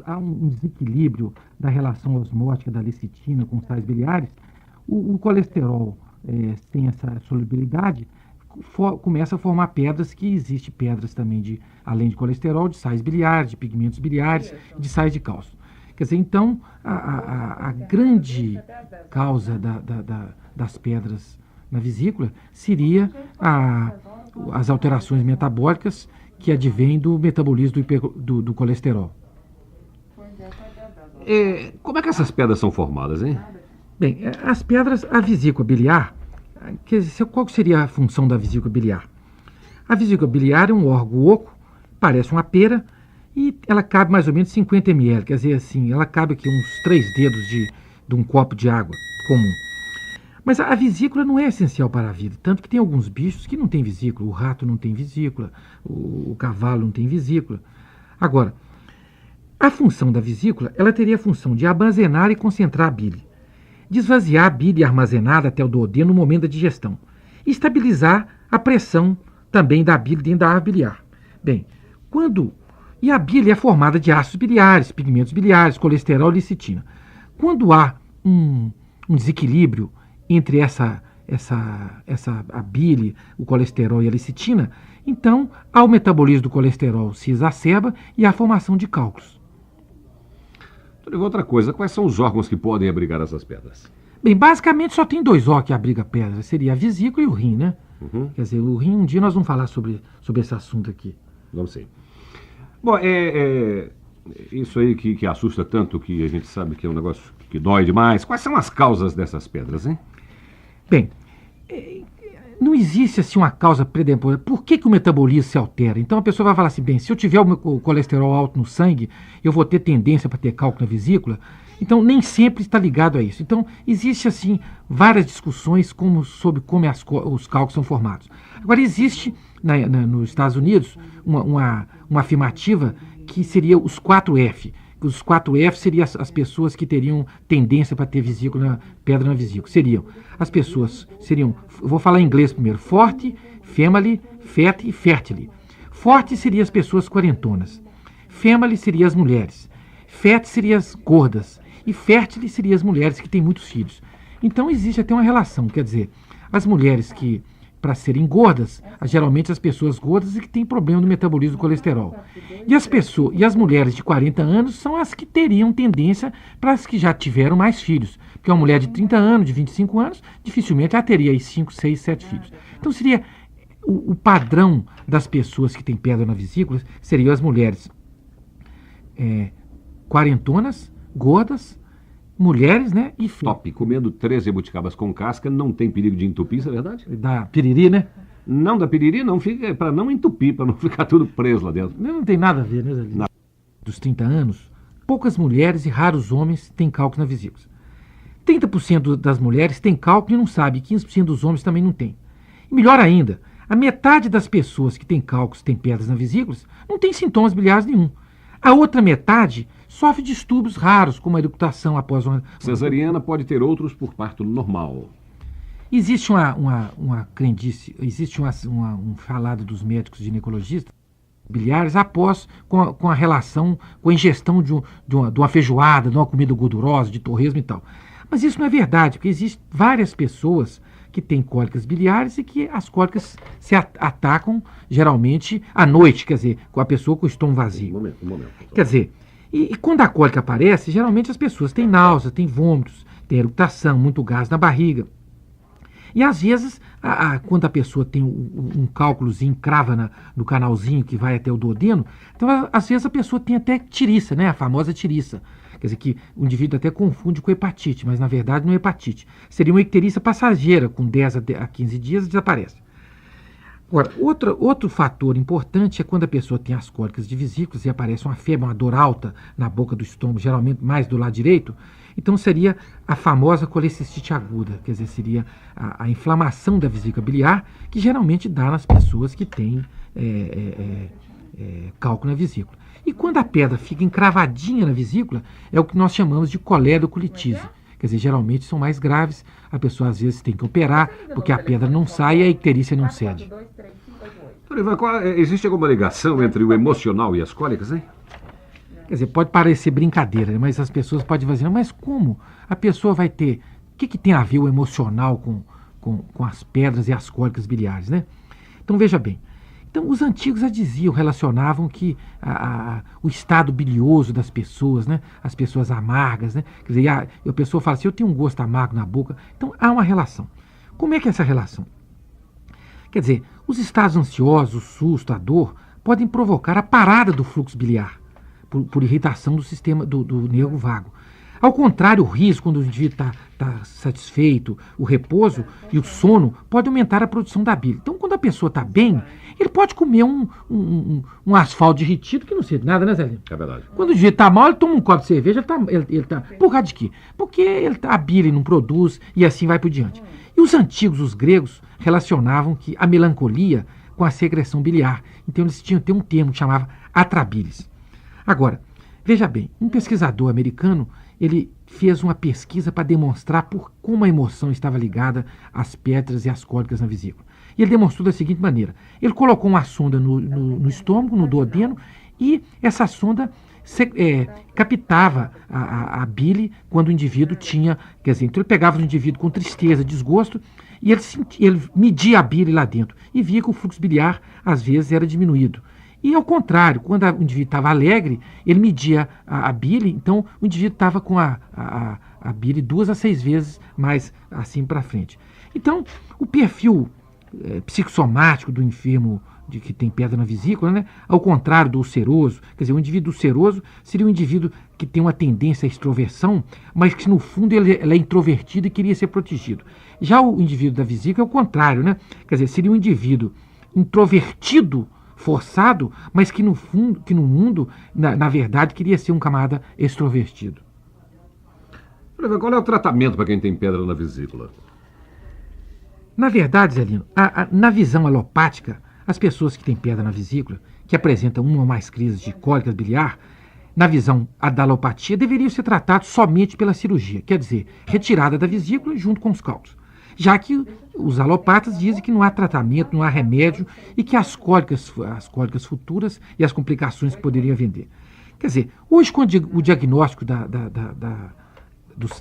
há um desequilíbrio da relação osmótica da lecitina com os sais biliares, o colesterol, sem essa solubilidade, começa a formar pedras, que existe pedras também, além de colesterol, de sais biliares, de pigmentos biliares, de sais de cálcio. Quer dizer, então, a grande causa das pedras na vesícula seria as alterações metabólicas que advêm do metabolismo do colesterol. Como é que essas pedras são formadas, hein? Bem, as pedras, a vesícula biliar, quer dizer, qual seria a função da vesícula biliar? A vesícula biliar é um órgão oco, parece uma pera, e ela cabe mais ou menos 50 ml, quer dizer assim, ela cabe aqui uns 3 dedos de um copo de água comum. Mas a vesícula não é essencial para a vida, tanto que tem alguns bichos que não têm vesícula, o rato não tem vesícula, o cavalo não tem vesícula. Agora, a função da vesícula, ela teria a função de armazenar e concentrar a bile, de esvaziar a bile armazenada até o duodeno no momento da digestão, e estabilizar a pressão também da bile dentro da árvore biliar. Bem, e a bile é formada de ácidos biliares, pigmentos biliares, colesterol e lecitina. Quando há um desequilíbrio entre a bile, o colesterol e a lecitina, então há o metabolismo do colesterol se exacerba e há a formação de cálculos. Outra coisa, quais são os órgãos que podem abrigar essas pedras? Bem, basicamente só tem 2 órgãos que abrigam pedras, seria a vesícula e o rim, né? Uhum. Quer dizer, o rim, um dia nós vamos falar sobre esse assunto aqui. Vamos sim. Bom, isso aí que assusta tanto, que a gente sabe que é um negócio que dói demais. Quais são as causas dessas pedras, hein? Bem, não existe assim uma causa predominante. Por que o metabolismo se altera? Então a pessoa vai falar assim, bem, se eu tiver o colesterol alto no sangue, eu vou ter tendência para ter cálculo na vesícula. Então nem sempre está ligado a isso. Então existe assim várias discussões sobre como os cálculos são formados. Agora existe nos Estados Unidos uma afirmativa que seria os 4F. Os 4F seriam as pessoas que teriam tendência para ter pedra na vesícula. Vou falar em inglês primeiro, forte, family, fat e fertile. Forte seriam as pessoas quarentonas. Family seriam as mulheres. Fat seriam as gordas. E fértil seriam as mulheres que têm muitos filhos. Então existe até uma relação, quer dizer, as mulheres que, para serem gordas, geralmente as pessoas gordas e que têm problema no metabolismo do colesterol. E as mulheres de 40 anos são as que teriam tendência para as que já tiveram mais filhos. Porque uma mulher de 30 anos, de 25 anos, dificilmente ela teria aí 5, 6, 7 filhos. Então seria o padrão das pessoas que têm pedra na vesícula, seriam as mulheres quarentonas, gordas, mulheres, né? E top, comendo 13 jabuticabas com casca não tem perigo de entupir, isso é verdade? Da piriri, né? Não, da piriri não, fica para não entupir, para não ficar tudo preso lá dentro. Não tem nada a ver, né, Zé? Dos 30 anos, poucas mulheres e raros homens têm cálculo na vesícula. 30% das mulheres têm cálculo e não sabe, 15% dos homens também não têm. E melhor ainda, a metade das pessoas que têm cálculos, têm pedras na vesícula, não tem sintomas biliares nenhum. A outra metade sofre distúrbios raros, como a eructação após uma cesariana, pode ter outros por parto normal. Existe uma crendice, existe um falado dos médicos ginecologistas biliares com a relação, com a ingestão de uma feijoada, de uma comida gordurosa, de torresmo e tal. Mas isso não é verdade, porque existem várias pessoas que têm cólicas biliares e que as cólicas se atacam geralmente à noite, quer dizer, com a pessoa com o estômago vazio. Um momento. Quer dizer, e quando a cólica aparece, geralmente as pessoas têm náusea, têm vômitos, têm eructação, muito gás na barriga. E às vezes, quando a pessoa tem um cálculozinho, crava no canalzinho que vai até o duodeno, então às vezes a pessoa tem até tiriça, né? A famosa tiriça. Quer dizer que o indivíduo até confunde com hepatite, mas na verdade não é hepatite. Seria uma icterícia passageira, com 10 a 15 dias desaparece. Agora, outro fator importante é quando a pessoa tem as cólicas de vesículas e aparece uma febre, uma dor alta na boca do estômago, geralmente mais do lado direito, então seria a famosa colecistite aguda, quer dizer, seria a inflamação da vesícula biliar, que geralmente dá nas pessoas que têm cálculo na vesícula. E quando a pedra fica encravadinha na vesícula, é o que nós chamamos de coledocolitise. Quer dizer, geralmente são mais graves, a pessoa às vezes tem que operar, porque a pedra não sai e a icterícia não cede. Existe alguma ligação entre o emocional e as cólicas, hein? Quer dizer, pode parecer brincadeira, né? Mas as pessoas podem dizer, mas como a pessoa vai ter... O que tem a ver o emocional com as pedras e as cólicas biliares, né? Então, veja bem. Então, os antigos já diziam, relacionavam que o estado bilioso das pessoas, né? As pessoas amargas, né? Quer dizer, a pessoa fala assim, eu tenho um gosto amargo na boca. Então, há uma relação. Como é que é essa relação? Quer dizer, os estados ansiosos, o susto, a dor, podem provocar a parada do fluxo biliar, por irritação do sistema do nervo vago. Ao contrário, o riso, quando o indivíduo está satisfeito, o repouso e o sono pode aumentar a produção da bile. Então, quando a pessoa está bem, ele pode comer um asfalto derretido que não serve de nada, né, Zé? É verdade. Quando o indivíduo está mal, ele toma um copo de cerveja, ele tá por causa de quê? Porque a bile não produz e assim vai por diante. E os antigos, os gregos, relacionavam que a melancolia com a secreção biliar. Então, eles tinham um termo que chamava atrabilis. Agora, veja bem, um pesquisador americano, ele fez uma pesquisa para demonstrar como a emoção estava ligada às pedras e às cólicas na vesícula. E ele demonstrou da seguinte maneira. Ele colocou uma sonda no estômago, no duodeno, e essa sonda captava a bile quando o indivíduo tinha... Quer dizer, então ele pegava o indivíduo com tristeza, desgosto, e ele media a bile lá dentro e via que o fluxo biliar, às vezes, era diminuído. E ao contrário, quando o indivíduo estava alegre, ele media a bile, então o indivíduo estava com a bile 2 a 6 vezes mais assim para frente. Então, o perfil psicossomático do enfermo que tem pedra na vesícula, né, ao contrário do ulceroso, quer dizer, o indivíduo ulceroso seria um indivíduo que tem uma tendência à extroversão, mas que no fundo ele é introvertido e queria ser protegido. Já o indivíduo da vesícula é o contrário, né? Quer dizer, seria um indivíduo introvertido, forçado, mas que no fundo, que no mundo, na verdade, queria ser um camarada extrovertido. Qual é o tratamento para quem tem pedra na vesícula? Na verdade, Zelino, na visão alopática, as pessoas que têm pedra na vesícula, que apresentam uma ou mais crises de cólica biliar, na visão da alopatia, deveriam ser tratados somente pela cirurgia, quer dizer, retirada da vesícula junto com os cálculos. Já que os alopatas dizem que não há tratamento, não há remédio e que as cólicas futuras e as complicações que poderiam vender. Quer dizer, hoje com o diagnóstico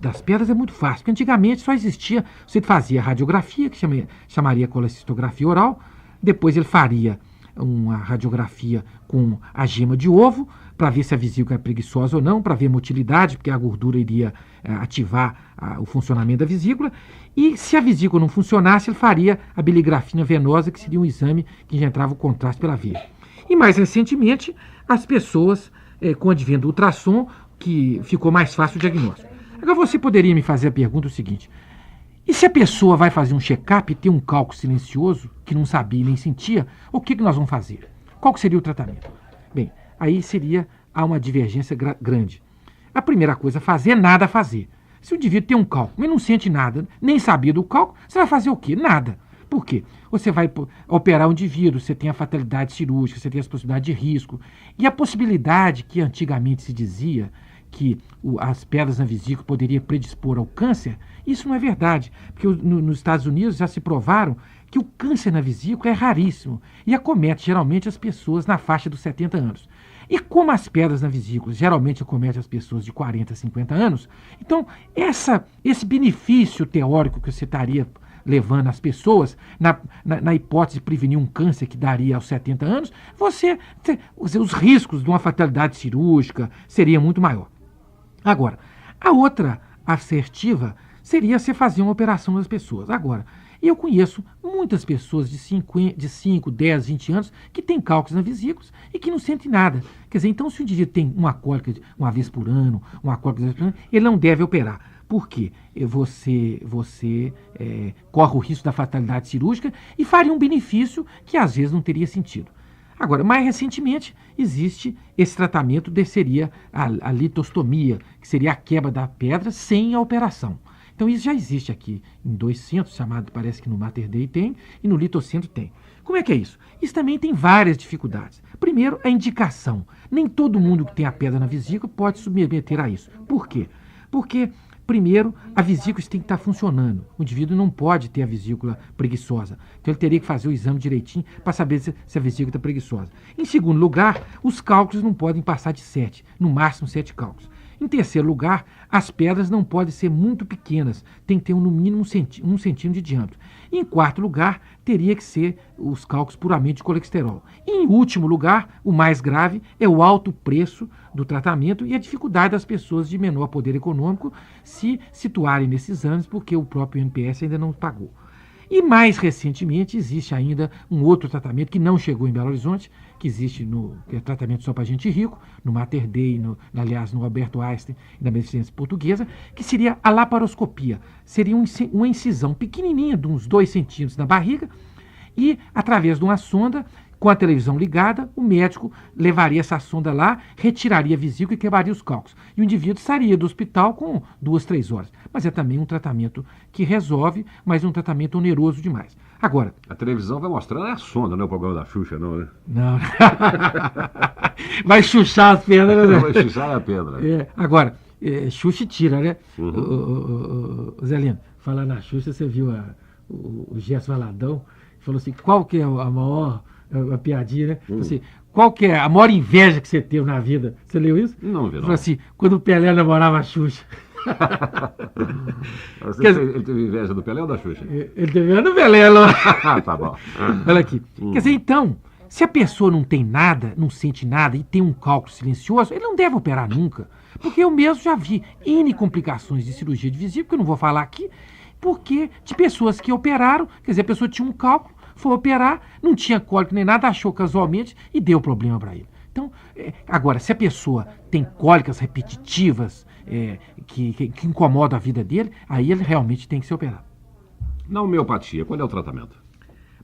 das pedras é muito fácil, porque antigamente só existia, você fazia radiografia, que chamaria colecistografia oral, depois ele faria uma radiografia com a gema de ovo, para ver se a vesícula é preguiçosa ou não, para ver a motilidade, porque a gordura iria ativar o funcionamento da vesícula. E se a vesícula não funcionasse, ele faria a biligrafina venosa, que seria um exame que já entrava o contraste pela veia. E mais recentemente, as pessoas, com o advento do ultrassom, que ficou mais fácil o diagnóstico. Agora você poderia me fazer a pergunta seguinte: e se a pessoa vai fazer um check-up e tem um cálculo silencioso, que não sabia nem sentia, o que nós vamos fazer? Qual que seria o tratamento? Bem, aí há uma divergência grande. A primeira coisa a fazer é nada a fazer. Se o indivíduo tem um cálculo e não sente nada, nem sabia do cálculo, você vai fazer o quê? Nada. Por quê? Você vai operar o indivíduo, você tem a fatalidade cirúrgica, você tem as possibilidades de risco. E a possibilidade que antigamente se dizia que as pedras na vesícula poderiam predispor ao câncer, isso não é verdade. Porque nos Estados Unidos já se provaram que o câncer na vesícula é raríssimo e acomete geralmente as pessoas na faixa dos 70 anos. E como as pedras na vesícula geralmente acometem as pessoas de 40 a 50 anos, então esse benefício teórico que você estaria levando as pessoas, na hipótese de prevenir um câncer que daria aos 70 anos, os riscos de uma fatalidade cirúrgica seriam muito maior. Agora, a outra assertiva seria você fazer uma operação nas pessoas. Agora, eu conheço muitas pessoas de 5, 10, 20 anos que têm cálculos na vesícula e que não sentem nada. Quer dizer, então se o indivíduo tem uma cólica uma vez por ano, uma cólica 2 vezes por ano, ele não deve operar. Por quê? Você corre o risco da fatalidade cirúrgica e faria um benefício que às vezes não teria sentido. Agora, mais recentemente, existe esse tratamento seria a litostomia, que seria a quebra da pedra sem a operação. Então isso já existe aqui em 2 centros, parece que no Mater Dei tem, e no Litocentro tem. Como é que é isso? Isso também tem várias dificuldades. Primeiro, a indicação. Nem todo mundo que tem a pedra na vesícula pode submeter a isso. Por quê? Porque Primeiro, a vesícula tem que estar funcionando. O indivíduo não pode ter a vesícula preguiçosa. Então ele teria que fazer o exame direitinho para saber se a vesícula está preguiçosa. Em segundo lugar, os cálculos não podem passar de 7, no máximo 7 cálculos. Em terceiro lugar, as pedras não podem ser muito pequenas, tem que ter no mínimo 1 centímetro de diâmetro. Em quarto lugar, teria que ser os cálculos puramente de colesterol. E em último lugar, o mais grave é o alto preço do tratamento e a dificuldade das pessoas de menor poder econômico se situarem nesses exames, porque o próprio INPS ainda não pagou. E mais recentemente existe ainda um outro tratamento que não chegou em Belo Horizonte, que existe que é tratamento só para gente rico, no Mater Dei, aliás, no Alberto Einstein e na medicina portuguesa, que seria a laparoscopia. Seria uma incisão pequenininha, de uns 2 centímetros na barriga, e através de uma sonda, com a televisão ligada, o médico levaria essa sonda lá, retiraria a vesícula e quebraria os cálculos. E o indivíduo sairia do hospital com 2, 3 horas. Mas é também um tratamento que resolve, mas um tratamento oneroso demais. Agora... A televisão vai mostrando a sonda, não é o programa da Xuxa, não, né? Não. Vai chuchar as pedras, né? Vai chuchar a pedra. Agora, Xuxa tira, né? Uhum. Zelino, falando na Xuxa, você viu o Gerson Valadão, falou assim, qual que é a maior... Uma piadinha, né? Assim, qual que é a maior inveja que você teve na vida? Você leu isso? Não, vi não. Falou assim, quando o Pelé namorava a Xuxa. Ele teve inveja do Pelé ou da Xuxa? Ele teve inveja do Pelé, não. Tá bom. Olha aqui. Quer dizer, então, se a pessoa não tem nada, não sente nada e tem um cálculo silencioso, ele não deve operar nunca. Porque eu mesmo já vi N complicações de cirurgia de vesícula, que eu não vou falar aqui, porque de pessoas que operaram, quer dizer, a pessoa tinha um cálculo, foi operar, não tinha cólica nem nada, achou casualmente e deu problema para ele. Então, agora, se a pessoa tem cólicas repetitivas que incomodam a vida dele, aí ele realmente tem que ser operado. Na homeopatia, qual é o tratamento?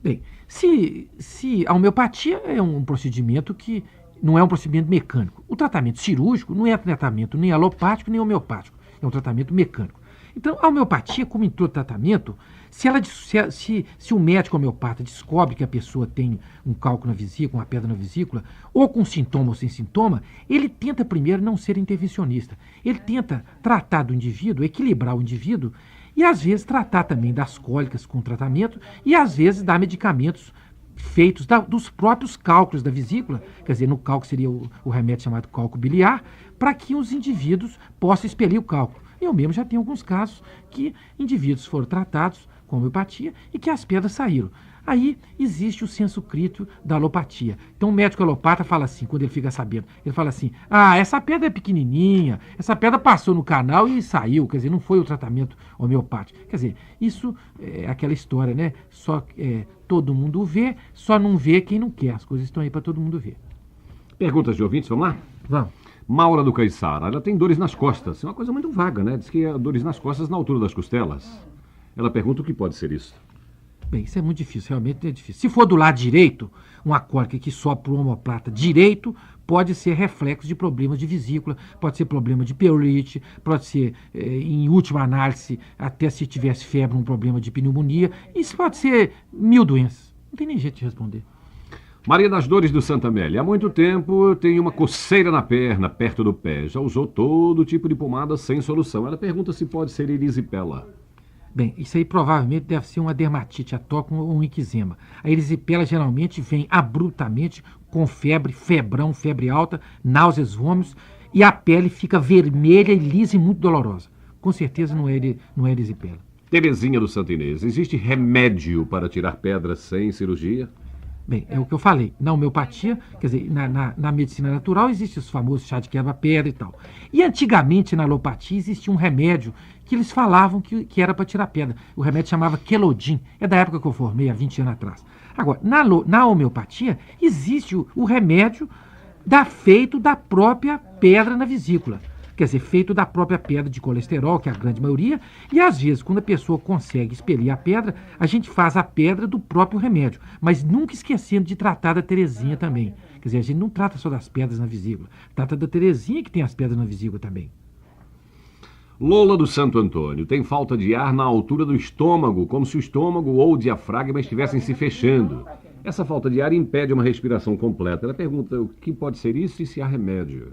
Bem, se a homeopatia é um procedimento que não é um procedimento mecânico. O tratamento cirúrgico não é tratamento nem alopático nem homeopático, é um tratamento mecânico. Então, a homeopatia, como em todo tratamento, se o médico homeopata descobre que a pessoa tem um cálculo na vesícula, uma pedra na vesícula, ou com sintoma ou sem sintoma, ele tenta primeiro não ser intervencionista. Ele tenta tratar do indivíduo, equilibrar o indivíduo, e às vezes tratar também das cólicas com tratamento, e às vezes dar medicamentos feitos dos próprios cálculos da vesícula, quer dizer, no cálculo seria o remédio chamado cálculo biliar, para que os indivíduos possam expelir o cálculo. Eu mesmo já tenho alguns casos que indivíduos foram tratados com homeopatia e que as pedras saíram. Aí existe o senso crítico da alopatia. Então o médico alopata fala assim, quando ele fica sabendo, ele fala assim, essa pedra é pequenininha, essa pedra passou no canal e saiu, quer dizer, não foi o tratamento homeopático. Quer dizer, isso é aquela história, né? Todo mundo vê, só não vê quem não quer. As coisas estão aí para todo mundo ver. Perguntas de ouvintes, vamos lá? Vamos. Maura do Caiçara, ela tem dores nas costas. É uma coisa muito vaga, né? Diz que é dores nas costas na altura das costelas. Ela pergunta o que pode ser isso. Bem, isso é muito difícil, realmente é difícil. Se for do lado direito, uma cólica que sobe para o omoplata direito, pode ser reflexo de problemas de vesícula, pode ser problema de pleurite, pode ser, em última análise, até se tivesse febre, um problema de pneumonia. Isso pode ser 1000 doenças. Não tem nem jeito de responder. Maria das Dores do Santa Amélia. Há muito tempo tem uma coceira na perna, perto do pé. Já usou todo tipo de pomada sem solução. Ela pergunta se pode ser erisipela. Bem, isso aí provavelmente deve ser uma dermatite atópica ou um eczema. A erisipela geralmente vem abruptamente com febre, febrão, febre alta, náuseas, vômitos, e a pele fica vermelha e lisa e muito dolorosa. Com certeza não é erisipela. Terezinha do Santo Inês. Existe remédio para tirar pedras sem cirurgia? Bem, é o que eu falei. Na homeopatia, quer dizer, na medicina natural, existe os famosos chá de quebra-pedra e tal. E antigamente, na alopatia, existia um remédio que eles falavam que era para tirar pedra. O remédio chamava Quelodin. É da época que eu formei, há 20 anos atrás. Agora, na homeopatia, existe o remédio feito da própria pedra na vesícula. Quer dizer, feito da própria pedra de colesterol, que é a grande maioria, e às vezes, quando a pessoa consegue expelir a pedra, a gente faz a pedra do próprio remédio, mas nunca esquecendo de tratar da terezinha também. Quer dizer, a gente não trata só das pedras na vesícula, trata da terezinha que tem as pedras na vesícula também. Lola do Santo Antônio. Tem falta de ar na altura do estômago, como se o estômago ou o diafragma estivessem se fechando. Essa falta de ar impede uma respiração completa. Ela pergunta o que pode ser isso e se há remédio.